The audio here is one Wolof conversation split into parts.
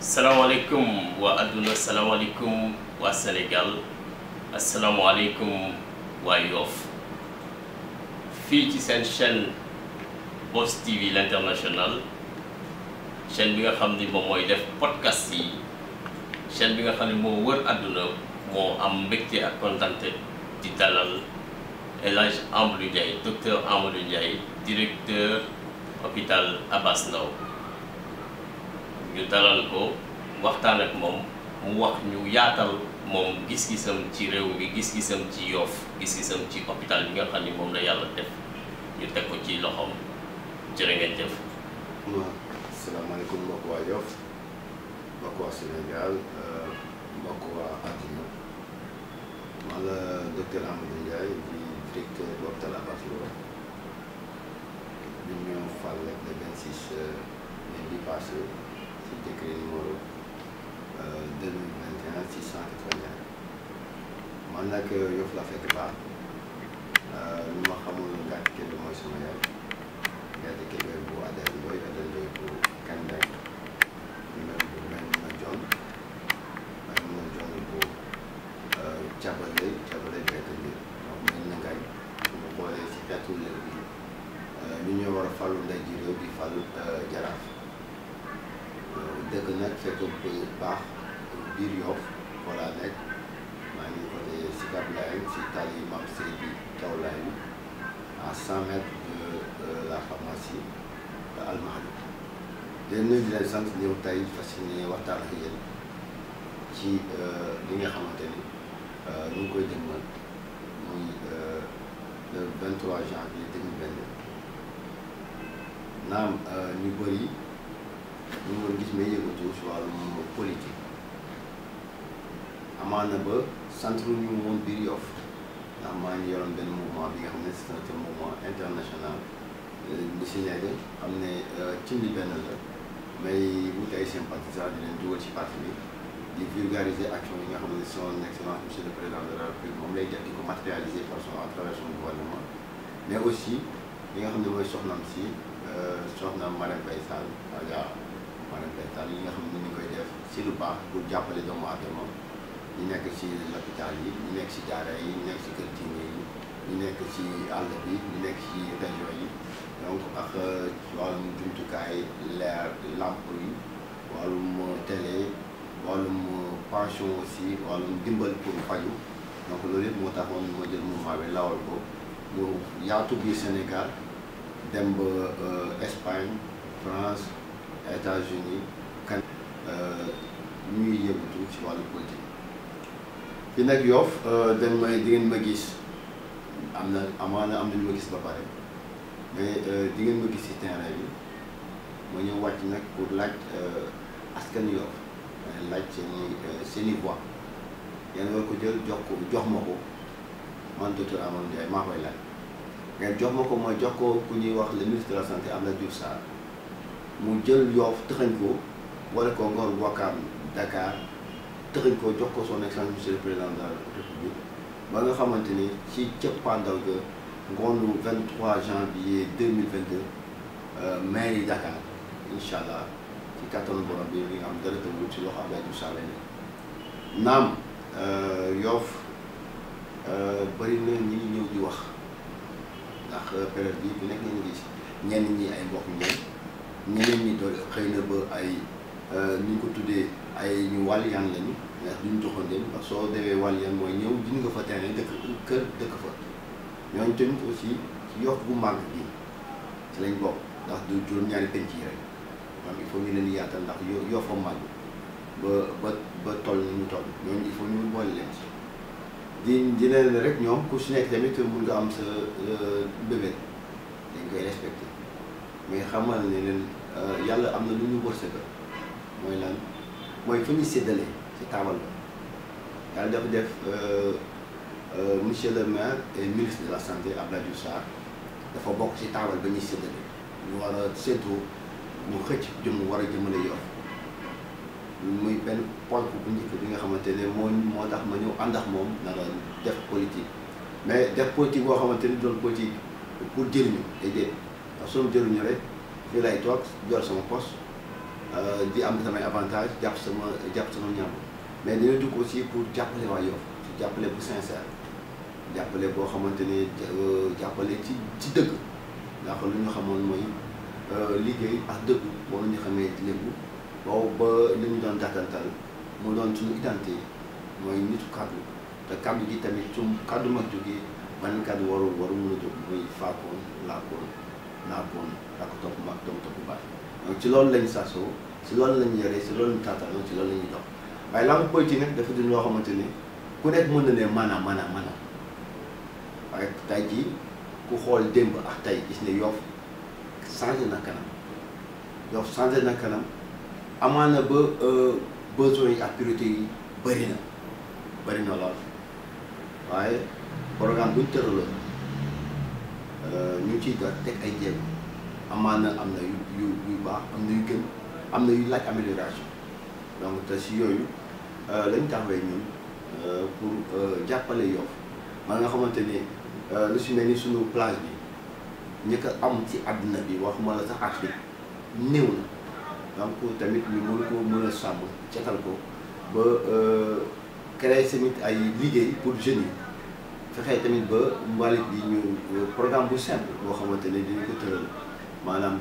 salaamaaleykum waa adduna salaamaaleykum waa Sénégal asalaamaaleykum waa Yoff fii ci seen chaîne Boss TV l'international chaîne bi nga xam ni moom mooy def podcast yi chaîne bi nga xam ne moo wër adduna moo am mbégte ak kontante di dalal El Hadj Amadou Ndiaye docteur Amadou Ndiaye directeur hôpital Abass Ndao ñu dalal ko waxtaan ak moom mu wax ñu yaatal moom gis-gisam ci réew mi gis-gisam ci Yoff gis-gisam ci hôpital bi nga xam ni moom la yàlla def ñu teg ko ci loxoom jërë ngeen jëf. asalaamaaleykum mbokk waa Yoff mbokk waa Sénégal mbokk waa àddina man la docteur Amadou Ndiaye di directeur bu hôpital Abass Ndao ñu ñëw fal le 26 mai bi passé ci décret numéro 2021 681 man nag Yoff la fekk baax lu ma xamul gàtt Kébé mooy sama yaay gàtt Kébé bu Adel Ndoye bu Kandeng ma Jon bu Cabale bekk bi donc mel na ngañ ñu xoolee ci xeetu léer bi ñu ñëw war a falu ndey ji réew di falu jaraaf dëkk nag fekk bu baax biir Yoff voilà nekk maa ngi côté Sicap Layène si tali Mame Seydi Thiaw Layène à 100 mètres de la pharmacie Al Mahdi leen nuyu di leen sant ñëw tey fas yéene waxtaan ak yéen ci li nga xamante ni ñu ngi koy jëmmal muy le 23 janvier 2022 naam ñu bëri ñu ngi gis may yëngatu si wàllum politique amaana ba centre ñu woon biir Yoff ndax maa ngi yoroon benn mouvement bi nga xam ne c'est un mouvement international ñi si nekk xam ne cin bi benn la mais wut ay sympathisants di leen dugal ci parti bi di vulgariser action yi nga xam ne son excellence monsieur le président de la République moom lay def di ko matérialiser par son à travers son gouvernement mais aussi li nga xam ne mooy soxnaam si soxna Marème Faye Sall yi nga xam ne ñu koy def si lu baax pour jàppale doomu aadama ñu nekk ci l'hôpital yi ñu nekk ci daara yi ñu nekk ci kër diine yi ñu nekk ci àll bi ñu nekk ci région yi donc ak wàllum jumtukaay leer lamp yi wàllum télé wàllum pension aussi wàllum dimbal pour faju donc loolu yëpp moo taxoon moo jël mouvement bi lawal ko mu yaatu biir Sénégal dem ba Espagne France États-Unis kan ñuy yëngatu ci wàllu politique fi nag Yoff dañ may di ngeen ma gis am na ñu ma gis ba pare mais di ngeen ma gis ci terrain bi ma ñëw wàcc nag pour laaj askan Yoff laaj seeni voix ngeen war ko jël jox ma ko man docteur Amadou Ndiaye maa koy laaj ngeen jox ma ko mooy jox ko ku ñuy wax le ministre de la santé Abdoulaye Diouf Sarr mu jël Yoff tëxañ ko boole ko Ngor Ouakam Dakar tëxañ ko jox ko son excellence monsieur le président de la République ba nga xamante ni ci cëppaandaw ga ngoonu 23 janvier 2022 mairie Dakar incha allah ci kattanu borom bi li nga xam dara tëwul ci loxo Abdoulaye Diouf Sarr lañu naam Yoff bëri na ñi ñëw di wax ndax période bi bu nekk nañu gis ñenn ñi ay mbokk ñeneen ñi doon xëy na ba ay ñu ko tuddee ay ñu wàlliyaan lañu ndax duñu doxandéem ndax soo demee wàlliyaan mooy ñëw dina nga fa terrain dëkk kër dëkk fa ñooñu tamit aussi ci Yoff bu màgg bi ci lañ bokk ndax du juróom-ñaari penc yi rek maanaam il faut ñu leen di yaatal ndax Yoff fa màgg ba toll ni ñu toll ñooñu il faut ñu boole leen ci di leen rek ñoom ku si nekk tamit mun nga am sa bébét dañ koy respecté mais xamal ne leen yàlla am na lu ñu wërsëgal mooy lan mooy fa ñuy séddale ci taabal ba yàlla dafa def monsieur le maire et ministre de la santé Abdoulaye Diouf Sarr dafa bokk ci taabal ba ñuy séddale ñu war a séddoo ñu xëcc jëm war a jëmale Yoff muy benn ponk bu njëkk bi nga xamante ne moo tax ma ñëw ànd ak moom nara def politique mais def politique boo xamante ni doon politique pour jëriñu day déet ndax soo jëriñu rek fii lay toog jor sama poste di am samay avantage jàpp sama ñam mais dañoo dugg aussi pour jàppale waa Yoff jàppale bu sincère jàppale boo xamante ne jàppale ci dëgg ndax lu ñu xamoon mooy liggéey ak dëgg moom la ñu xamee léegi boobu ba li ñu doon dàkkantal mu doon suñu identité mooy nitu kàddu te kàddu gi tamit su kàddu mag jógee beneen kàddu waru mën a jóg muy faakoon laakoon naakoon ak topp mag doom topp baay donc ci loolu lañ sasoo si loolu lañ yore si loolu lañ tàttaloo ci loolu la ñuy dox waaye langue politique nag dafa di loo xamante ni ku nekk mën na ne maanaam waaye tey jii ku xool démb ak tey gis ne Yoff changé na kanam Yoff changé na kanam amaana ba besoins yi ak priorité yi bëri na lool waaye programme bu ñu tëraloon ñu ngi ciy teg ay jéego amaana am na yu baax am na yu gën am na yu laaj amélioration donc te si yooyu lañ taxawee ñun pour jàppale Yoff ba nga xamante ni lu si mel ni suñu plage bi ñi ko am ci àdduna bi waxuma la sax Afrique néew na donc tamit ñu mën a sàmm cetal ko ba créer tamit ay liggéey pour jeunes yi fexee tamit ba mbalit bi ñu programme bu simple boo xamante ne dinañ ko tëral maanaam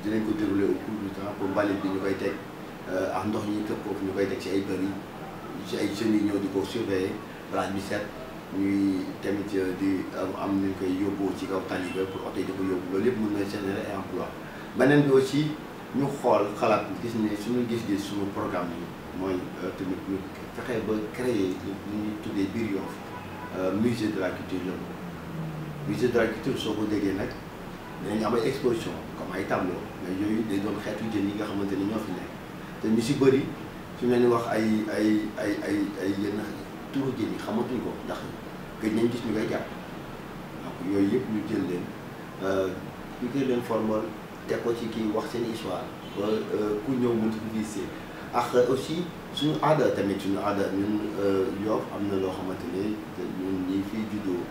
dinañ ko dérouler au cours du temps pour mbalit bi ñu koy teg ak ndox ñi këpp foofu ñu koy teg ci ay bëri ci ay jeunes yi ñëw di ko surveiller plage bi set ñuy tamit di am nañ koy yóbbu ci kaw tali ba pour oto yi di ko yóbbu loolu yëpp mën na générer ay emploi beneen bi aussi ñu xool xalaat gis ne suñu gis-gis suñu programme yi mooy tamit ñu fexe ba créer lu ñuy tuddee biir Yoff musée de la culture la musée de la culture soo ko déggee nag dinañ am ay exposition comme ay tableau mais yooyu day doon xeetu jën yi nga xamante ni ñoo fi nekk te ñu si bëri su leen wax ay yenn turu jën yi xamatuñ ko ndax gëj nañ gis ñu koy jàpp donc yooyu yëpp ñu jël leen ñu koy leen formal teg ko ci kii wax seen histoire ba ku ñëw mën ko visiter ak aussi suñu aada tamit ñun Yoff am na loo xamante ne ñun ñi fiy juddoo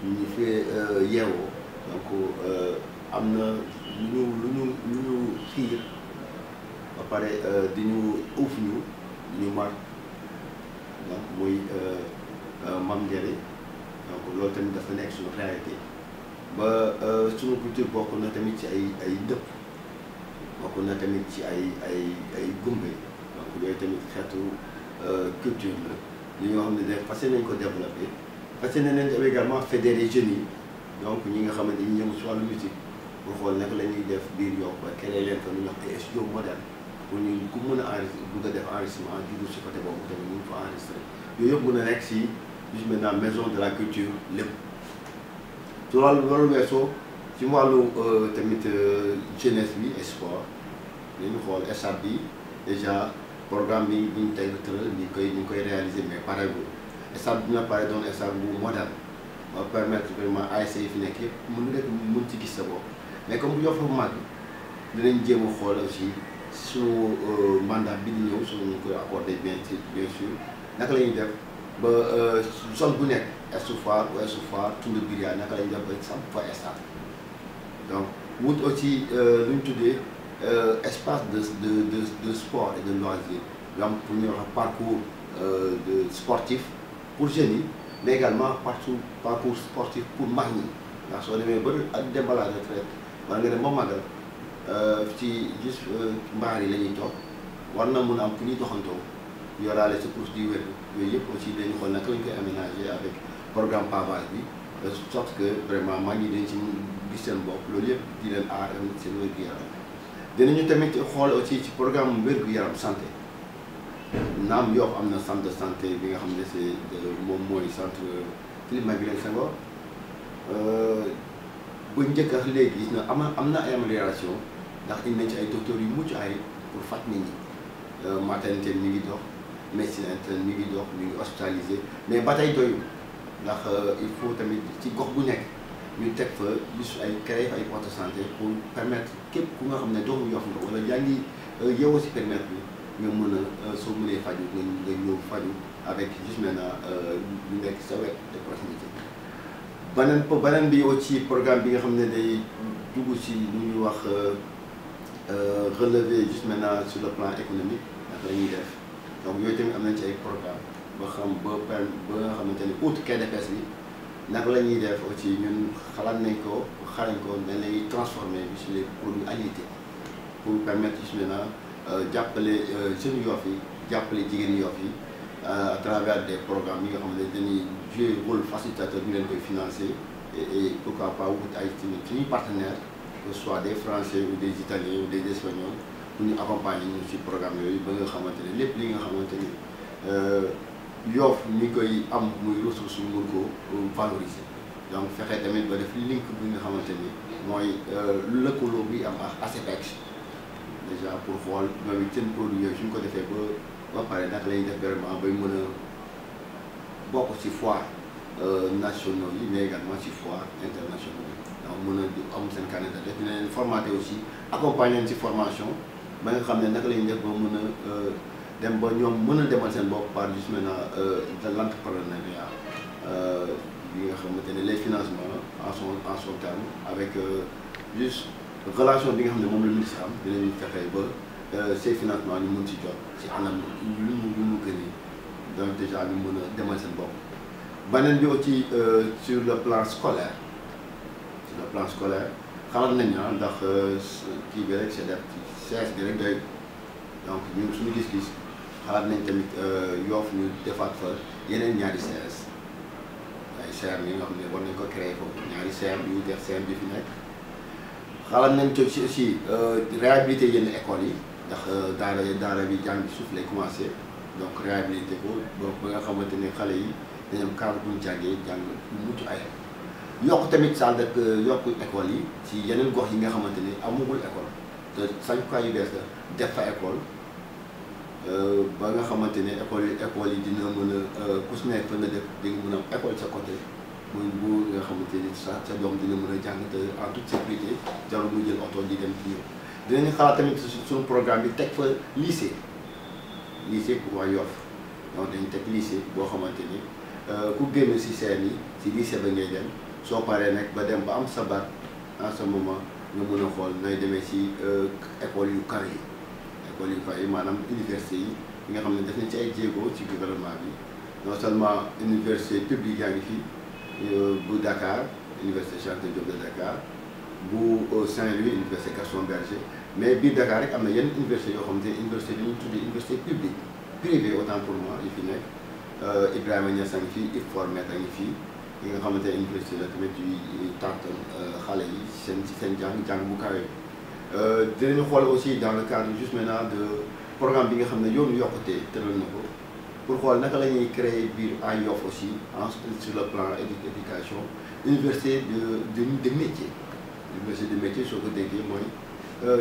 ñi fi yeewoo donc am na lu ñu xiir ba pare di ñu uuf ñu mar donc muy mam njëriñ donc loolu tamit dafa nekk suñu réalité ba suñu culture bokk na tamit ci ay ndëpp bokk na tamit ci ay gumbe donc yooyu tamit xeetu culture la li nga xam ne def fas nañ ko développé fas nañ également fédérer jeunes yi donc ñi nga xamante ni ñu yëngu ci wàllu musique pour xool naka la ñuy def biir Yoff ba créer leen fa ñu wax ay studio moderne pour ñu ku mën a enregistré bëgg a def enregistrement juddu si côté boobu tamit ñu ngi fa enregistré yooyu yëpp mën a nekk si gis maintenant maison de la culture lépp ci wàllu loolu weesoo ci wàllu tamit jeunesse bi et sport dañu xool stade bi déjà programme bi ñu tey tëral ñu koy réaliser mais pareegul stade bi dina pare doon stade bu moderne ba permettre vraiment ASC yi fi nekk yëpp mën ci gis sa bopp mais comme bu Yoff bu mag dinañ jéem a xool aussi suñu mandat bi di ñëw suñu ñu koy accordé bien sûr naka la ñuy def ba zone bu nekk Ouest Foire Ouest Foire Tund Biria naka la ñuy def ba samp fa stade donc wut aussi lu ñu tuddee espace de sport et de loisir donc pour ñu wax parcours de sportif pour jeunes yi mais également parcours sportif pour mag ñi ndax soo demee ba ak dem à la retraite war nga dem ba magal ci gis mbaar yi la ñuy toog war na mun a am fu ñuy doxantoo yoraale sa course di wér yooyu yëpp aussi dañu xool naka lañ koy aménager avec programme pavage bi de sorte que vraiment mag ñi dañ ci gis seen bopp loolu yëpp di leen aar seen wér-gu-yaram dinañu tamit xool aussi ci programme wér-gu-yaram santé naam Yoff am na centre de santé bi nga xam ne c'est moom mooy centre Philippe Maguilène Senghor bu njëkk ak léegi gis na am na ay amélioration ndax indi nañ ci ay docteurs yu mucc ay pour faj nit ñi maternité mi ngi dox médecine interne mi ngi dox mi ngi hospitalisé mais ba tey doyul ndax il faut tamit ci gox bu nekk ñu teg fa gis ay créer ay poste de santé pour permettre képp ku nga xam ne doomu Yoff nga wala yaa ngi yeewoo si périmètre bi nga mën a soo mënee faju nga ñëw faju avec juste maintenant ñu nekk sa wet de proximité. beneen bi aussi programme bi nga xam ne day dugg ci lu ñuy wax relever juste maintenant sur le plan économique naka la ñuy def donc yooyu tamit am nañ ci ay programme ba xam ba nga xamante ni outre quai de pêche bi naka la ñuy def aussi ñun xalaat nañ ko xarañ ko dañ lay transformer sur les produits halieutiques pour permettre juste maintenant jàppale jeunes Yoff yi jàppale jigéen Yoff yi à travers des programmes yi nga xam ne dañuy jouer rôle facilitateur ñu leen koy financer et pourquoi pas wut ay suñuy partenaires que ce soit des Français ou des Italiens ou des Espagnols pour ñu accompagner ñu ci programme yooyu ba nga xamante ne lépp li nga xamante ni Yoff ñu koy am muy ressource ñu mun ko valoriser donc fexe tamit ba def link bi nga xamante ni mooy lëkkaloo bi am ak ASEPEX déjà pour xool ñoom it seen produit yooyu suñ ko defee ba pare naka la ñuy def vraiment bay mën a bokk ci foire nationaux yi mais également ci foire internationaux yi donc mën a am seen candidat def dina leen formater aussi accompagner leen ci formation ba nga xam ne naka la ñuy def ba mën a dem ba ñoom mën a demal seen bopp par juste maintenant de l'entrepreneuriat bi nga xamante ne les financements en son terme avec juste relation bi nga xam ne moom la ministre am dinañu fexe ba ces financements ñu mun ci jot ci anam lu mu gën donc déjà ñu mën a demal seen bopp. beneen bi aussi sur le plan scolaire xalaat nañ ndax kii bi rek c'est def CS bi rek doy donc ñun suñu gis-gis xalaat nañ tamit Yoff ñu defaat fa yeneen ñaari CS ay CM yi nga xam ne war nañ ko créer foofu ñaari CM yu def CM bi fi nekk. xalaat nañ ci aussi réhabiliter yenn écoles yi ndax daara bi jàng bi suuf lay commencé donc réhabiliter ko donc ba nga xamante ne xale yi dañu am cadre bu ñu jàngee jàng mucc ay yokk tamit salle de yokk école yi ci yeneen gox yi nga xamante ni amugul école te sañukaay yu bees la def fa école ba nga xamante ne école yi dina mën a ku si nekk fa nga def di nga mën a école sa côté muy bu nga xamante ni sa doom dina mën a jàng te en toute sécurité jarul mu jël oto di dem ci ñëw dinañu xalaat tamit suñu programme bi teg fa lycée pour waa Yoff donc dañu teg lycée boo xamante ni ku génn si seen yi si lycée ba ngay dem soo paree nag ba dem ba am sa bac en ce moment nga mën a xool nooy demee si école yu kaw yi maanaam université yi nga xam ne def nañ ci ay jéego ci gouvernement bi non seulement université publique yaa ngi fii bu Dakar université Cheikh Anta Diop de Dakar bu Saint-Louis université Gaston Berger mais biir Dakar rek am na yenn université yoo xamante ne université bi ñu tuddee université publique privée autant pour moi yi fi nekk Ibrahima Niass a ngi fii IFFOR Met a ngi fii yi nga xamante ne université la tamit yuy tàntal xale yi ci seen jàng bu kawe dinañu xool aussi dans le cadre juste maintenant de programme bi nga xam ne yoonu yokkute tëral na ko pour xool naka la ñuy créer biir à Yoff aussi sur le plan éducation université de métier université de métier soo ko déggee mooy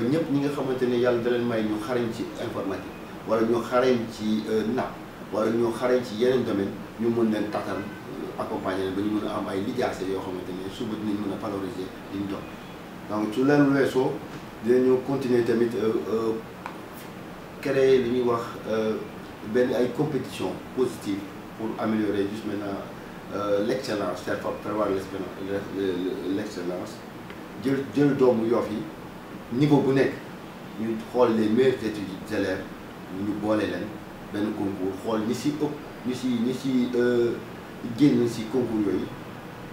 ñëpp ñi nga xamante ne yàlla da leen may ñu xarañ ci informatique wala ñu xarañ ci napp wala ñu xarañ ci yeneen domaine ñu mën leen tatal accompagner leen ba ñu mën a am ay lijaase yoo xamante ne suba dinañ mën a valoriser liñ doon donc su leen weesoo dinañu continuer tamit créer li ñuy wax benn ay compétition positive pour améliorer juste maintenant l'excellence faire prévoir l'excellence jël doomu Yoff yi niveau bu nekk ñu xool les meilleurs élèves ñu boole leen benn concours xool ñi si ëpp ñi si génn si concours yooyu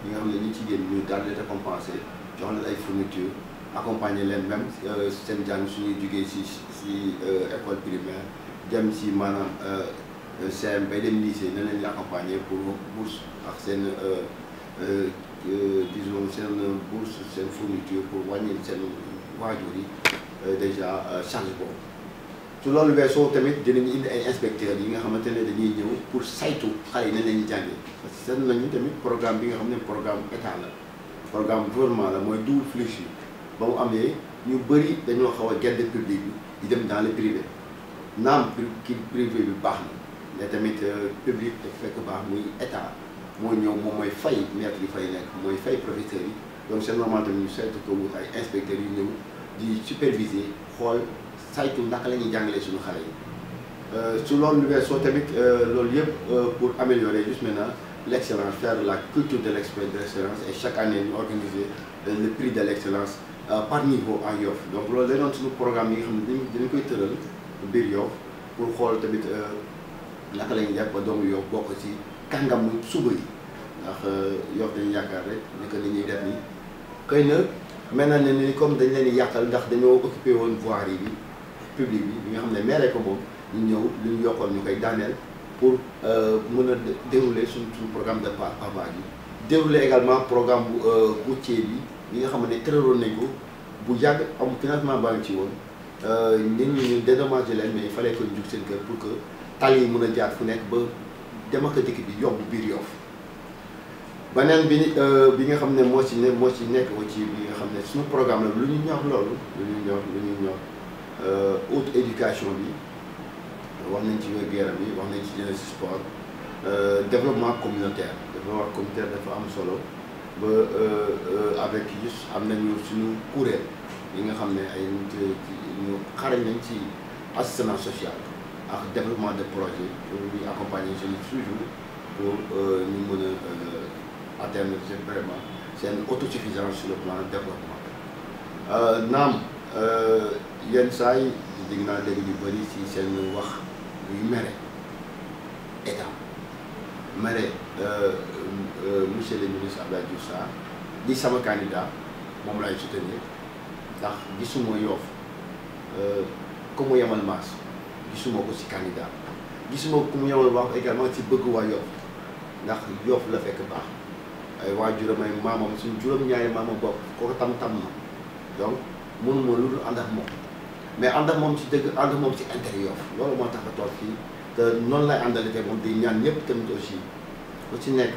ñi nga xam ne ñi ci génn ñu daal di récompenser jox leen ay fournitures accompagner leen même seen jàng suñuy jugee si école primaire dem si maanaam CM bay dem lycée na leen di accompagner pour bourse ak seen disons seen bourse seen fourniture pour wàññil seen waajur yi déjà charge boobu. su loolu weesoo tamit dinañu indi ay inspecteurs yi nga xamante ne dañuy ñëw pour saytu xale yi nañ lañuy jàngee parce que seetlu nañu tamit programme bi nga xam ne programme état la programme gouvernement la mooy double flux yi ba mu amee ñu bëri dañoo xaw a gedd public bi di dem dans le privé naam privé bi baax na mais tamit public dafa fekk baax muy état moo ñëw moom mooy fay maître yi fay nekk mooy fay professeurs yi donc c'est normal tamit ñu saytu ko wut ay inspecteurs yu ñëw di superviser xool saytu naka la ñuy jàngalee suñu xale yi su loolu weesoo tamit loolu yëpp pour améliorer juste maintenant l'excellence faire la culture de l'excellence et chaque année ñu organiser le prix de l'excellence par niveau à Yoff donc loolu day doon suñu programme yi nga xam ne dañ koy tëral biir Yoff pour xool tamit naka la ñuy def ba doomu Yoff bokk ci kàngamu suba yi ndax Yoff dañuy yaakaar rek ni que li ñuy def nii xëy na mel na ne ni comme dañ leen di yàqal ndax dañoo occupé woon voirie bi public bi nga xam ne maire ko moom ñu ñëw lu ñu yokkoon ñu koy daaneel pour mën a dérouler suñu programme de pavage yi dérouler également programme bu routier bi nga xam ne tëraloon nañ ko bu yàgg am financement baa ngi ci woon nit ñi ñu dédommagé leen mais il fallait que ñu jug seen kër pour que tali yi mën a jaar fu nekk ba dem ak dikk bi yomb biir Yoff beneen bi nga xam ne moo ci nekk ci bi nga xam ne suñu programme la lu ñu ñor loolu lu ñu ñor haute éducation bi wax nañ ci wér-gu-yaram bi wax nañ ci jeunesse sport développement communautaire dafa am solo ba avec juste am nañu suñu kuréel yi nga xam ne ay nit ñu xarañ nañ ci assistance sociale ak développement de projet pour ñu accompagner jeunes toujours pour ñu mën a atteindre vraiment seen autosuffisance sur le plan développement naam yenn saa yi dégg naa dégg yu bëri ci seen wax yu mere état mere monsieur le ministre Abdoulaye Diouf Sarr di sama candidat moom laay soutenir ndax gisuma Yoff ku mu yemal maas gisuma ko ci candidat gisuma ku mu yemal wax également ci bëgg waa Yoff ndax Yoff la fekk baax ay waajuram ay maamam suñu juróom-ñaari maamam bopp kooku tam na donc mënuma lu dul ànd ak moom mais ànd ak moom ci dëgg ànd ak moom ci intérieur Yoff loolu moo tax a toog fii te noonu lay àndalite moom di ñaan ñëpp tamit aussi ku ci nekk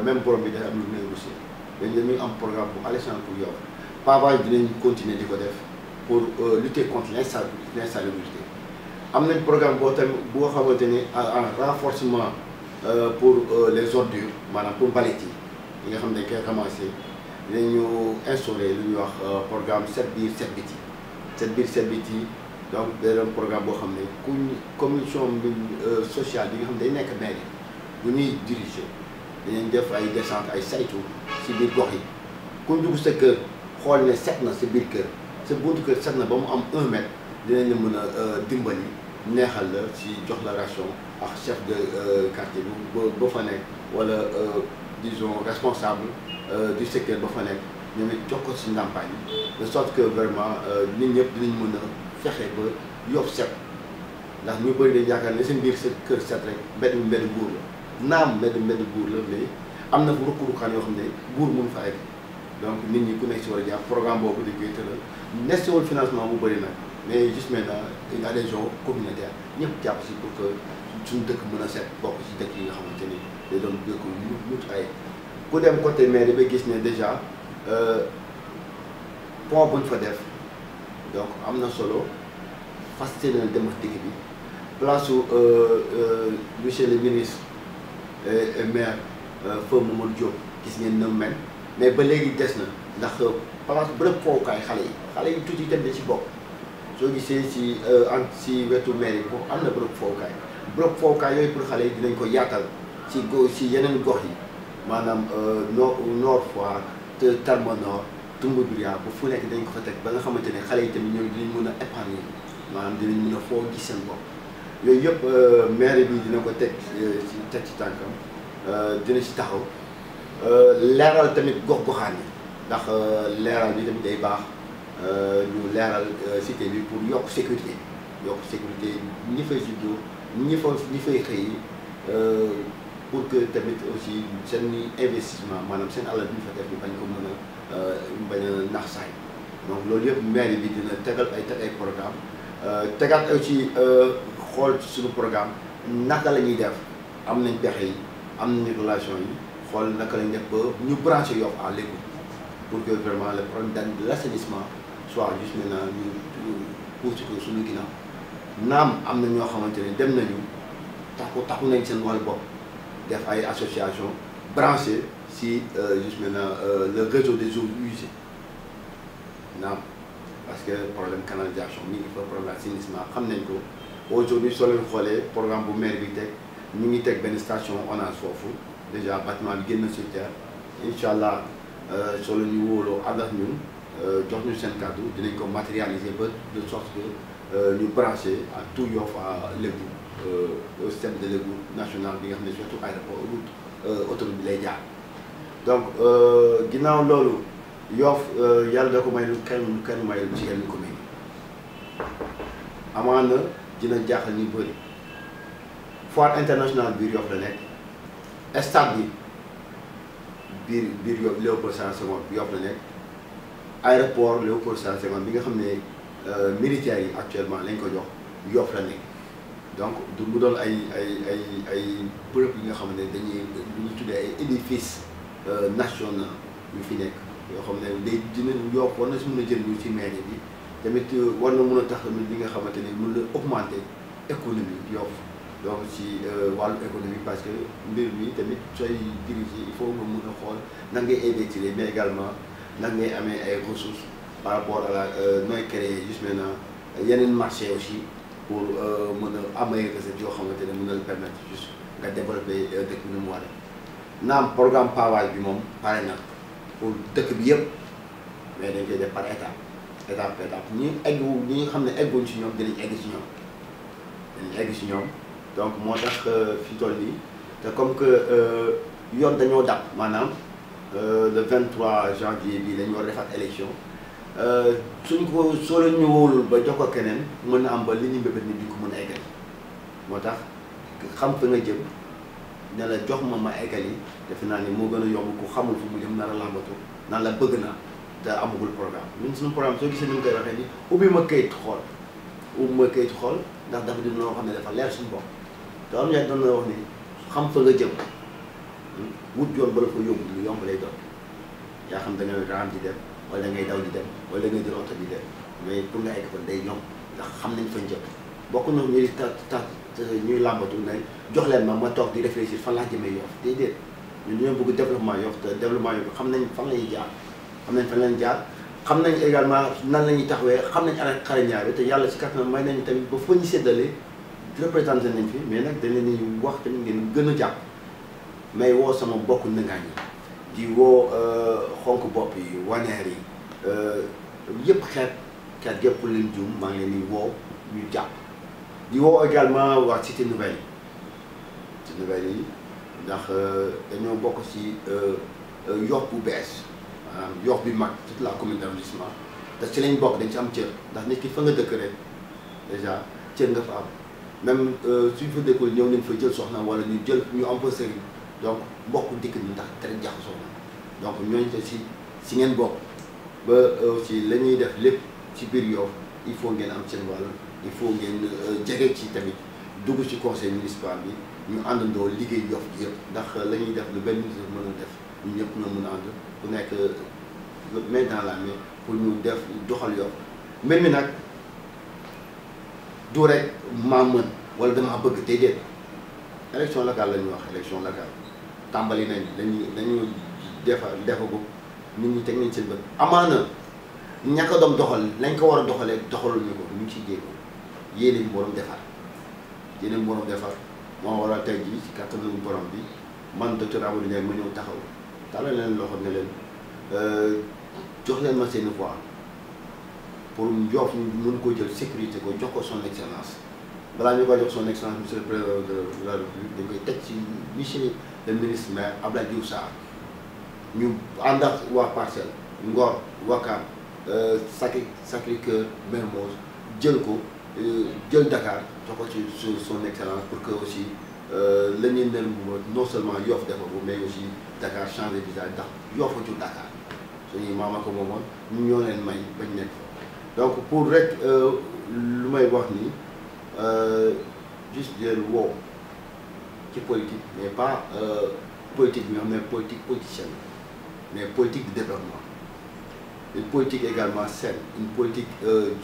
même borom bi day am lu négocier dañ dañuy am programme bu alléchant pour Yoff pavage dinañ continuer di ko def pour lutter contre l'insalubrité am nañ programme boo tamit boo xamante ni en renforcement pour les ordures maanaam pour mbalit yi nga xam ne dañ koy commencé dinañu instauré lu ñuy wax programme 7 biir 7 biti 7 biir 7 biti donc day doon programme boo xam ne commission sociale bi nga xam ne day nekk mairie bu ñuy diriger dinañ def ay descente ay saytu si biir gox yi ku dugg sa kër xool ne set na sa biir kër sa buntu kër set na ba mu am 1 mètre dinañ la mën a dimbali neexal la si jox la ration ak chef de quartier bi ba fa nekk wala disons responsable du secteur ba fa nekk ñoom it jox ko si ndàmpaay de sorte que vraiment nit ñëpp dinañ mën a fexe ba Yoff set ndax ñu bëri dañ yaakaar ne seen biir sa kër set rek mbedd buur la naam mbedd buur la mais am na fu ruq-ruqaan yoo xam ne buur mun fa egg donc nit ñi ku nekk si war a jàpp programme boobu dañ koy tëral nestewul financement bu bëri nag mais juste maintenant une adhésion communautaire ñëpp jàpp si pour que suñu dëkk mën a set bokk si dëkk yi nga xamante ni day doon dëkk yu mucc ay ku dem côté maire ba gis ne déjà pont buñ fa def donc am na solo facilité na dem ak dikk bi place su monsieur le ministre et maire Feu Mamadou Diop gis ngeen na mel mais ba léegi des na ndax place bërëb fowukaay xale yi tuuti dem da ci bokk soo gisee si wetu maire yi foofu am na bërëb fowukaay yooyu pour xale yi dinañ ko yaatal si yeneen gox yi maanaam Nord Foire te Tarba Nord Tumbubiria bu fu nekk dañ ko fa teg ba nga xamante ne xale yi tamit ñoom dinañ mën a épargner maanaam dinañ mën a foo gis seen bopp yooyu yëpp maire bi dina ko teg ci tànkam dina ci taxaw leeral tamit gox-goxaan yi ndax leeral bi tamit day baax ñu leeral cité bi pour yokk sécurité ñi fay juddoo ñi fay xëy pour que tamit aussi seen investissement maanaam seen alal bi ñu fa def ñu bañ ko mën a bañ a nax saay donc loolu yëpp maire bi dina tegal ay programme tegaat aussi xool ci suñu programme naka la ñuy def am nañ pexe yi am nañu relation yi xool naka lañ def ba ñu branché Yoff à l'écoute pour que vraiment le problème de l'assainissement soit juste maintenant ñu pousse ko suñu ginnaaw naam am na ñoo xamante ne dem nañu taxu nañ seen wàllu bopp def ay association branché si juste maintenant le réseau des eaux usées naam parce que problème canalisation mi ngi fa problème assainissement xam nañ ko aujourd'hui soo leen xoolee programme bu maire bi teg ñu ngi teg benn station ONAS foofu déjà bâtiment bi génn sur terre incha allah soo leen ñu wóoloo ànd ak ñun jox ñu seen kàddu dinañ ko matérialiser ba de sorte que ñu branché à tout Yoff à Lébu au système de Lébu national bi nga xam ne surtout aéroport route autoroute bi lay jaar. donc ginnaaw loolu Yoff yàlla da ko may lu kenn mayul ci yenn commune yi amaana dina jaaxal ñu bëri foire internationale biir Yoff la nekk stade bi biir Yoff Léopold Sédar Senghor bi Yoff la nekk aéroport Léopold Sédar Senghor bi nga xam ne militaires yi actuellement lañ ko jox Yoff la nekk donc du mu doon ay bërëb yi nga xam ne dañuy lu ñu tuddee ay édifices nationaux yu fi nekk yoo xam ne day dina Yoff war na si mën a jël ci mairie bi tamit war na mën a tax tamit li nga xamante ne mën na augmenter économie Yoff donc ci wàllu économie parce que mbir mi tamit sooy diriger il faut nga mën a xool nan ngay investir mais également nan ngay amee ay ressources par rapport à la nooy créer juste maintenant yeneen marché aussi pour mën a am ay recettes yoo xamante ne mën na la permettre juste nga développer dëkk bi nu mu waree naam programme pavage bi moom pare na pour dëkk bi yëpp mais dañ koy def par étape par étape ñi nga xam ne egguñ ci ñoom dinañ egg ci ñoom donc moo tax fi toll nii te comme que yoon dañoo dab maanaam le 23 janvier bi dañu war a defaat élection suñ ko soo la ñëwul ba jox ko keneen mën na am ba li ñu mbébét ni duñ ko mën a eggali moo tax xam fa nga jëm ne la jox ma eggali defe naa ni moo gën a yomb ku xamul fu mu jëm nar a làmbatu naan la bëgg naa te amagul programme ñun suñu programme soo gisee ni mu koy waxee ni ubbi ma kayit xool ndax dafa dina loo xam ne dafa leer suñu bopp te am na doon na wax ni xam fa nga jëm wut yoon ba la fa yóbbu lu yomb lay doon yaa xam da ngay raam di dem wala da ngay daw di dem wala da ngay jël oto di dem mais pour nga egg fa day yomb ndax xam nañ fañ jëm bokk na ñuy ñuy làmbatu ne jox leen ma toog di réfléchir fan laa jëmee Yoff déedéet ñun ñoo bëgg développement Yoff te développement Yoff xam nañ fan la ñuy jaar xam nañ également nan la ñuy taxawee xam nañ xarañaar bi te yàlla si kattan may nañu tamit ba fa ñu séddale représenté nañ fi mais nag dañ leen di wax tamit ngeen gën a jàpp may woo sama bokk ndëngaan yi di woo xonk bopp yi waneer yi yëpp xeet yëpp leen jum maa ngi leen di woo ñu jàpp di woo également waa cité nouvelle yi ndax dañoo bokk ci Yoff bu bees maanaam Yoff bi mag toute la commune d'arrondissement te ci lañ bokk dañ ci am cër ndax nit ki fa nga dëkk rek déjà cër nga fa am même suñ fa dëkkul ñëw nañ fa jël soxna wala ñu am fa sëriñ donc mbokk dikk ñu ndax tere jaxasoo na donc ñooñu te si ngeen bokk ba aussi la ñuy def lépp ci biir Yoff il faut ngeen am seen wàll il faut ngeen jege ci tamit dugg ci conseil municipal bi ñu àndandoo liggéey Yoff ji yëpp ndax la ñuy def lu benn nit mën a def ñun ñëpp ñoo mën a ànd ku nekk main dans la main pour ñu def doxal Yoff mbir mi nag du rek maa mën wala damaa bëgg déedéet élection locale la ñuy wax élection locale tàmbali nañ dañu defagu nit ñi teg nañ seen bët amaana ñàkk a doom doxal lañ ko war a doxalee doxaluñu ko ñu ngi ciy jéego yéene ñu borom defar moo waral tey jii ci kattanu borom bi man docteur Amadou Ndiaye ma ñëw taxaw talal leen loxo ne leen jox leen ma seen voix pour Yoff ñu mën ko jël sécurité ko jox ko son excellence balaa ñu koy jox son excellence monsieur le président de la République dañ koy teg ci monsieur le ministre maire Abdoulaye Diouf Sarr ñu ànd ak waa Parcelles Ngor Ouakam Sacré-Cœur Mermoz jël ko jël Dakar jox ko ci son excellence pour que aussi la ñuy nen non seulement Yoff defaru mais aussi Dakar changer visage ndax Yoff a jur Dakar suñuy maama ko moomoon ñu ñoo leen may bañ nekk donc pour rek lu may wax nii juste di leen woo ci politique mais pas politique bi nga xam ne politique politicienne mais politique de développement une politique également saine une politique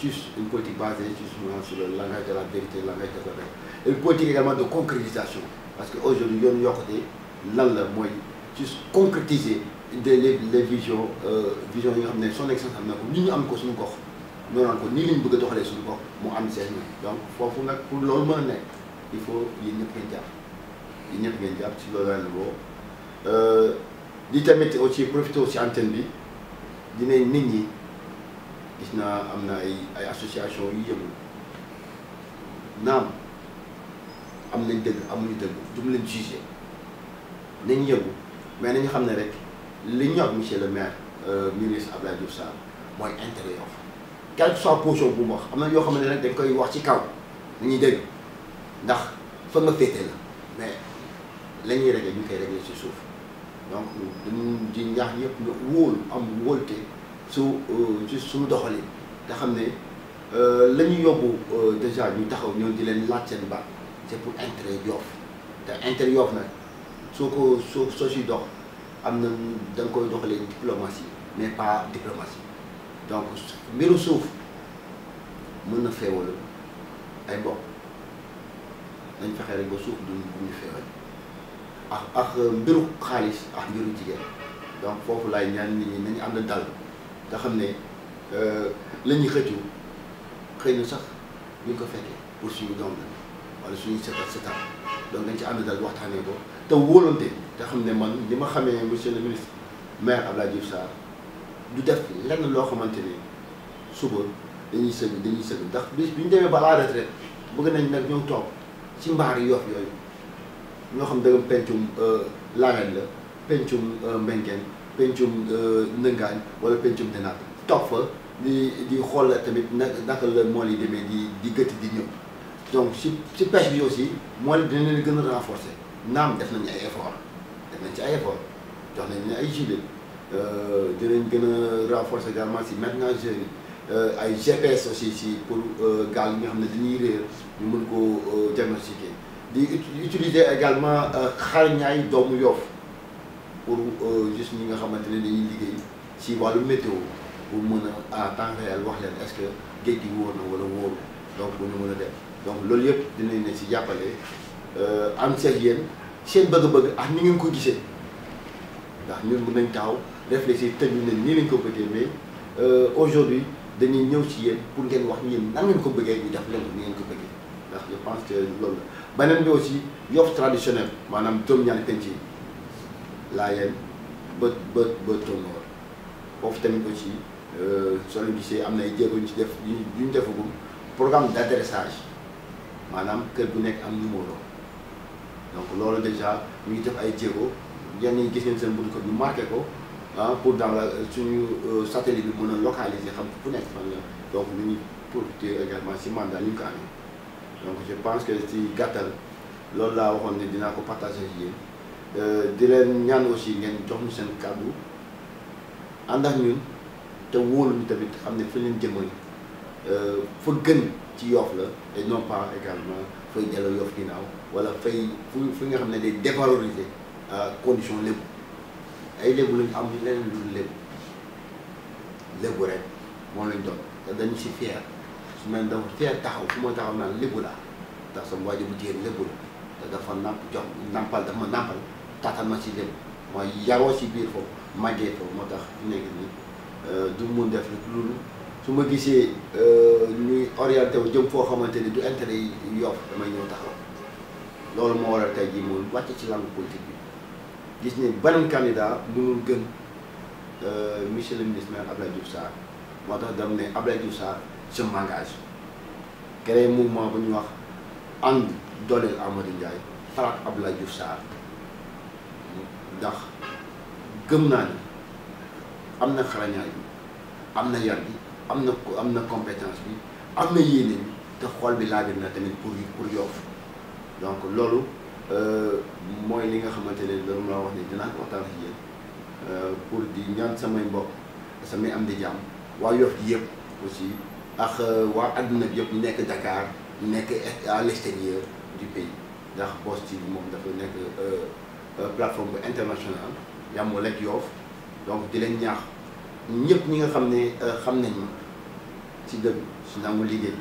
juste une politique basée justement sur le langage de la vérité le langage de la vérité et une politique également de concrétisation parce que aujourd'hui yoonu yokkute lan la mooy juste concrétiser les visions vision yi nga xam ne son excellence am na ko ñi ñu am ko suñu gox ñoo naan ko nii lañ bëgg a doxalee suñu gox mu am seen donc foofu nag pour loolu mën a nekk il faut yéen ñëpp ngeen jàpp ci loolu la boo di tamit aussi profité aussi antenne bi dinañ nit ñi gis naa am na ay association yu yëngu naam am nañ dëgg amuñu dëgg du mu leen jugé nañ yëngu mais nañu xam ne rek li ñor monsieur le maire ministre Abdoulaye Diouf Sarr mooy intérêt Yoff quelle que soit position bu mu wax am na yoo xam ne nag dañ koy wax ci kaw nañuy dégg ndax fa nga féete la mais la ñuy réglé ñu koy réglé ci suuf donc dañu di ñaax ñëpp nga wóolu am wóolte ci suñu doxalin te xam ne la ñu yóbbu déjà ñu taxaw ñëw di leen laaj seen baat c'est pour intérêt Yoff te intérêt Yoff nag soo siy dox am na da nga koy doxalee diplomatie mais pas diplomatie donc mbiru suuf mën na feewal ay mbokk nañ fexe rek ba suuf du ñu feewal ak mbiru xaalis ak mbiru jigéen donc foofu laay ñaan nit ñi nañu ànd dal te xam ne la ñuy xëccu xëy na sax ñu ko fekkee pour suñu doom la wala suñu setal donc dañ ci ànd dal waxtaanee ko te wóolante te xam ne man li ma xamee monsieur le ministre maire Abdoulaye Diouf Sarr du def lenn loo xamante ni suba dañuy sëgg ndax bis bi ñu demee ba la retraite bëgg nañ nag ñëw toog ci mbaar Yoff yooyu ñoo xam dëgg pencum Laayeen la pencum Mbengeen pencum Ndëngaañ wala pencum Denaat toog fa di xool tamit naka la mool yi demee di gëtt di ñëw donc si pêche bi aussi mool yi dina leen gën a renforcer naam def nañu ay effort jox nañu ay gilet dinañ gën a renforcer également si maintenant ay GPS aussi si pour gaal yi nga xam ne dañuy réer ñu mën ko diagnostiquer di utiliser également xarañaay doomu Yoff pour juste ñi nga xamante ne dañuy liggéey si wàllu météo pour mën a à temps réel wax leen est-ce que géej gi wóor na wala wóoru donc bu ñu mën a def donc loolu yëpp dinañ ne si jàppale am seeg yéen seen bëgg-bëgg ak ni ngeen ko gisee ndax ñun mën nañ taxaw réfléchir tëju ne nii lañ ko bëggee mais aujourd'hui dañuy ñëw ci yéen pour ngeen wax yéen nan ngeen ko bëggee ñu def leen ni ngeen ko bëggee ndax je pense que loolu la beneen bi aussi Yoff traditionnel maanaam juróom-ñaari penc yi Laayeen ba Tongoor foofu tamit aussi soo leen gisee am na ay jéego ñu ci def yu ñu defagum programme d'adressage maanaam kër gu nekk am numéro donc loolu déjà ñu ngi def ay jéego yenn ñi gis ngeen seen buntu kër ñu marqué ko pour dans la suñu satellite bi mën a localiser xam fu nekk fan la donc ñu ngi profiter également si mandat ñu ko amee donc je pense que si gàttal loolu laa waxoon ne dinaa ko partager ak yéen di leen ñaan aussi ngeen jox ñu seen kàddu ànd ak ñun te wóolu ñu tamit xam ne fi leen jëmal fa gën ci Yoff la et non pas également fay delloo Yoff ginnaaw wala fay fu nga xam ne day dévaloriser condition lébu ay lébu lañ am leneen lu lébu rek moom lañ doon te dañu si fier su mel dafa fier taxaw fu ma taxaw naan lébu laa ndax sama waajur bu jigéen lébu la te dafa nampal dafa ma nampal taatal ma si lébu mooy yaroo si biir foofu màggee foofu moo tax fi nekk nii du mun def loolu su ma gisee ñuy orienté wu jëm foo xamante ni du intérêt yi Yoff damay ñëw taxaw loolu moo waral tey jii moom wàcc ci langue politique bi gis ne beneen candidat mënul gën monsieur le ministre maire Abdoulaye Diouf Sarr moo tax dam ne Abdoulaye Diouf Sarr je m'engage créé mouvement bu ñu wax ànd dooleel Amadou Ndiaye falaat Abdoulaye Diouf Sarr ndax gëm naa ni am na xarañaay bi am na yar bi am na compétence bi am na yéene bi te xool bi laabir na tamit pour Yoff donc loolu mooy li nga xamante ne loolu ma wax ni dinaa ko waxtaan ak yéen pour di ñaan samay mbokk samay am di jàmm waa Yoff gi yëpp aussi ak waa adduna bi yëpp ñu nekk Dakar ñu nekk à l'extérieur du pays ndax Boss TV moom dafa nekk plateforme bu internationale yàmmoo lekk Yoff donc di leen ñaax ñëpp ñi nga xam ne xam nañ ma ci dëgg ci nangu liggéey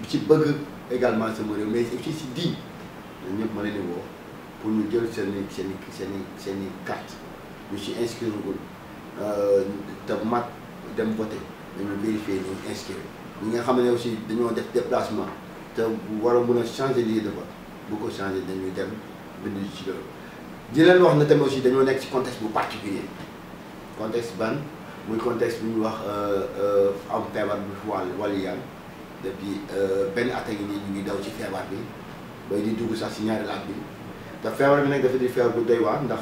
ci bëgg également sama réew mais aussi si diñ ñun ñëpp ma leen di woo pour ñu jël seen i carte ñu si inscrire gul te mat dem voter dañu vérifier ñu inscrire ñi nga xam ne aussi dañoo def déplacement te war a mën a changer lieu de vote bu ko changer dañuy dem bind ci loolu di leen wax ne tamit aussi dañoo nekk ci contexte bu particulier contexte ban muy contexte bi ñuy wax am feebar bi fi wàllu yaan depuis benn at a ngi nii ñu ngi daw ci feebar bi bay di dugg sax si ñaari at bi te feebar bi nag dafa di feebar bu doy waar ndax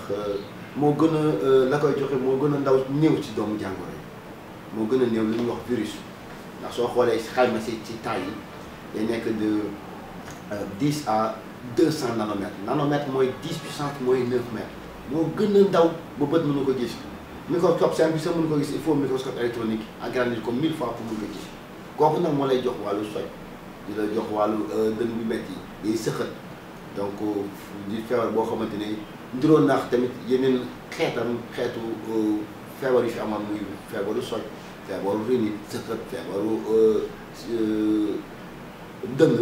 moo gën a la koy joxe moo gën a ndaw néew ci doomu jàngoro yi moo gën a néew li ñuy wax virus ndax soo xoolee xayma ci taille yi day nekk de 10 à 200 nanomètres nanomètre mooy 10 puissance mooy 9 mètres moo gën a ndaw ba bët mënu ko gis microscope simple bi sax mënu ko gis il faut microscope électronique agrandir ko 1000 fois pour mën ko gis kooku nag moo lay jox wàllu soj di la jox wàllu dënn bi métti day sëxat donc di feebar boo xamante ne nduroon naax tamit yeneen xeetu feebar yi fi amoon muy feebaru soj feebaru rhinite sëxat feebaru dëng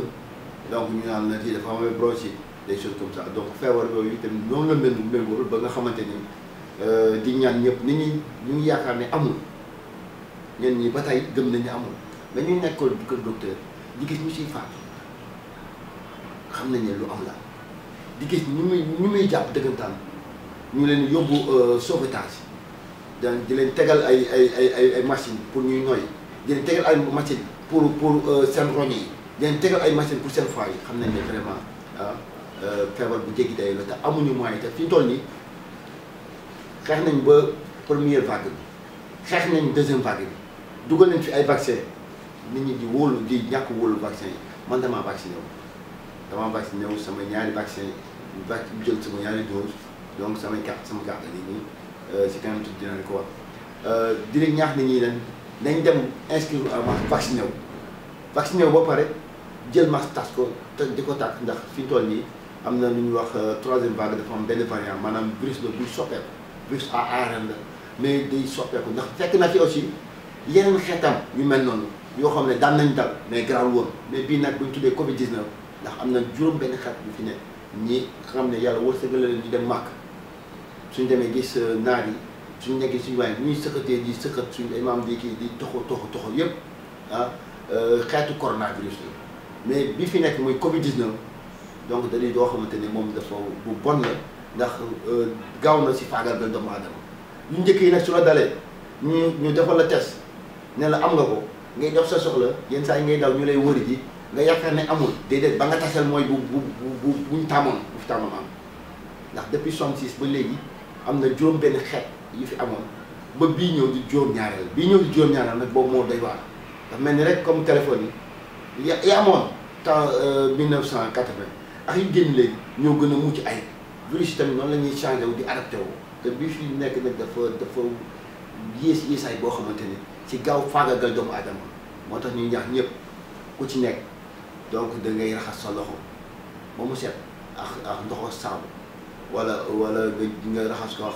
donc ñu naan la ci dafa amee bronchite des choses comme ça donc feebar yooyu tamit noonu la méngool ba nga xamante ni di ñaan ñëpp nit ñi ñu ngi yaakaar ne amul ñenn ñi ba tey gëm nañu amul mais ñu nekkoon kër docteur di gis ñu siy faatu xam nañ ne lu am la di gis ñu muy jàpp dëggantaan ñu leen yóbbu sauvetage di leen tegal ay machine pour ñuy noyyi di leen tegal ay machine pour seen roñ yi di leen tegal ay machine pour seen foie yi xam nañ ne vraiment feebar bu jéggi day la te amuñu moyen te fi ñu toll nii xeex nañ ba première vague bi xeex nañ deuxième vague bi dugal nañ fi ay vaccin nit ñi di wóolu di ñàkk wóolu vaccin yi man damaa vacciné wu sama ñaari vaccin jël sama ñaari dose donc sama carte nit ñi si kanam tuuti dinañ ko wax di leen ñaax nit ñi leen nañ dem inscrire à masse vacciné wu ba pare jël masque tas ko te di ko tàkk ndax fi ñu toll nii am na lu ñuy wax troisième vague dafa am benn variant maanaam virus la buy soppeeku virus à ARN la mais day soppeeku ndax fekk na fi aussi yeneen xeetam yu mel noonu yoo xam ne daan nañ dal mais garaawul woon mais bii nag bu ñu tuddee Covid 19 ndax am na juróom benn xeet bu fi ne ñi xam ne yàlla wërsëgal leen di dem màkk suñ demee gis naar yi suñ nekkee suñu waaye bu ñuy sëkkatee di sëkkat suñu imaam di kii di toxo yëpp xeetu coronavirus la mais bi fi nekk muy Covid 19 donc dañuy doo xamante ne moom dafa bu bon la ndax gaaw na si faagaagal doomu aadama yu njëkk yi nag su la dalee ñu defal la test ne la am nga ko ngay dox sa soxla yenn saa yi ngay daw ñu lay wëri ji nga yaakaar ne amul déedéet ba nga tasal mooy buñ tàmmoon bu fi tàmmoon am ndax depuis 66 ba léegi am na juróom benn xeet yu fi amoon ba bii ñëw di juróom-ñaareel nag boobu moo doy waar dafa mel ni rek comme téléphone yi amoon temps 1980 ak yu génn léegi ñoo gën a mucc ay virus yi tamit noonu la ñuy changé wu di adapté wu te bii fi nekk nag dafa yéesaay boo xamante ni ci gaaw faagagal doomu aadama moo tax ñuy ñaax ñëpp ku ci nekk donc da ngay raxas sa loxo ba mu set ak ndoxo saabu wala nga raxas ko wax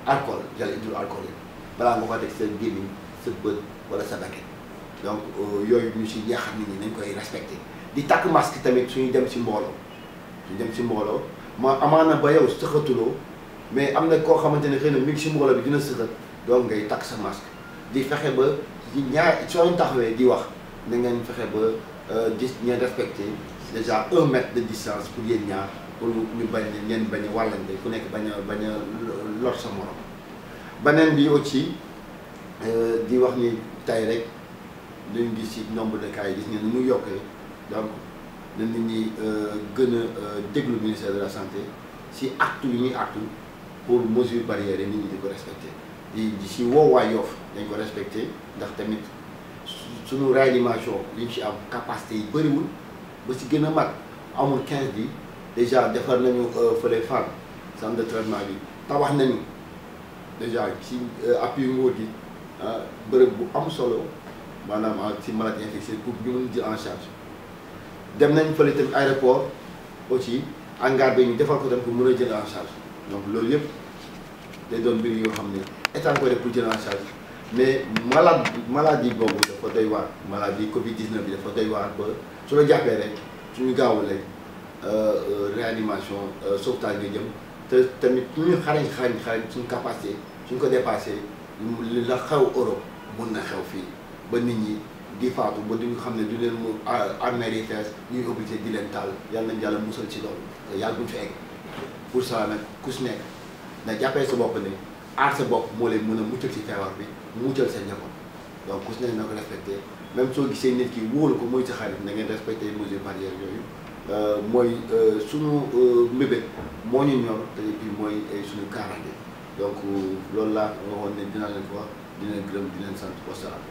alcool gel hydroalcoolique balaa nga ko teg sa gémmiñ sa bët wala sa bakkan donc yooyu ñu si ñaax nit ñi nañ koy respecté di takk masque tamit suñu dem si mbooloo ma amaana ba yow sëxatuloo mais am na koo xamante ne xëy na mi ngi si mbooloo bi dina sëxat donc ngay takk sa masque di fexe ba soo taxawee di wax na ngeen fexe ba ngeen respecté déjà 1 mètre de distance pour yéen ñaar pour ñu bañ a wàllante ku nekk bañ a lor sa morom. beneen bi aussi di wax ni tey rek luñ gis ci nombre de cas yi gis ngeen ni mu yokkee donc na nit ñi gën a déglu ministère de la santé si acte yi ñuy acte pour mesure barrière yi nit ñi di ko respecté di si woowaay Yoff dañ ko respecté ndax tamit suñu réanimation li ñu ci am capacité yi bëriwul ba si gën a mag amul 15 bi déjà defar nañu fële Fann centre de traitement bi tabax nañu déjà ci appui nguur gi bërëb bu am solo maanaam ci maladie infectieuse pour ñu mën jël en charge dem nañ fële tamit aéroport aussi hangar bi ñu defal ko tam pour mën a jël en charge donc loolu yëpp day doon mbir yoo xam ne état ko def pour jël en charge mais maladie boobu dafa doy waar maladie Covid 19 bi dafa doy waar ba su la jàppee rek suñu gaawulee réanimation sauvetage nga jëm te tamit ñu xarañ suñu capacité suñ ko dépassé li la xew Europe mun na xew fii ba nit ñi di faatu ba duñu xam ne du leen mu armée yi fees ñuy obligé di leen taal yàlla nañ yàlla musal ci loolu te yàlla buñ fi egg pour ça nag ku si nekk na jàppee sa bopp ne aar sa bopp moo leen mën a muccal ci feebar bi muccal seen njaboot donc ku si ne na ko respecté même soo gisee nit ki wóolu ko muy sa xarit na ngeen respecté mesures barrières yooyu mooy sunu mbébét moo ñu ñor te puis mooy suñu kaaraange donc loolu laa waxoon ne dinaa leen ko wax dina gërëm di leen sant wasalaam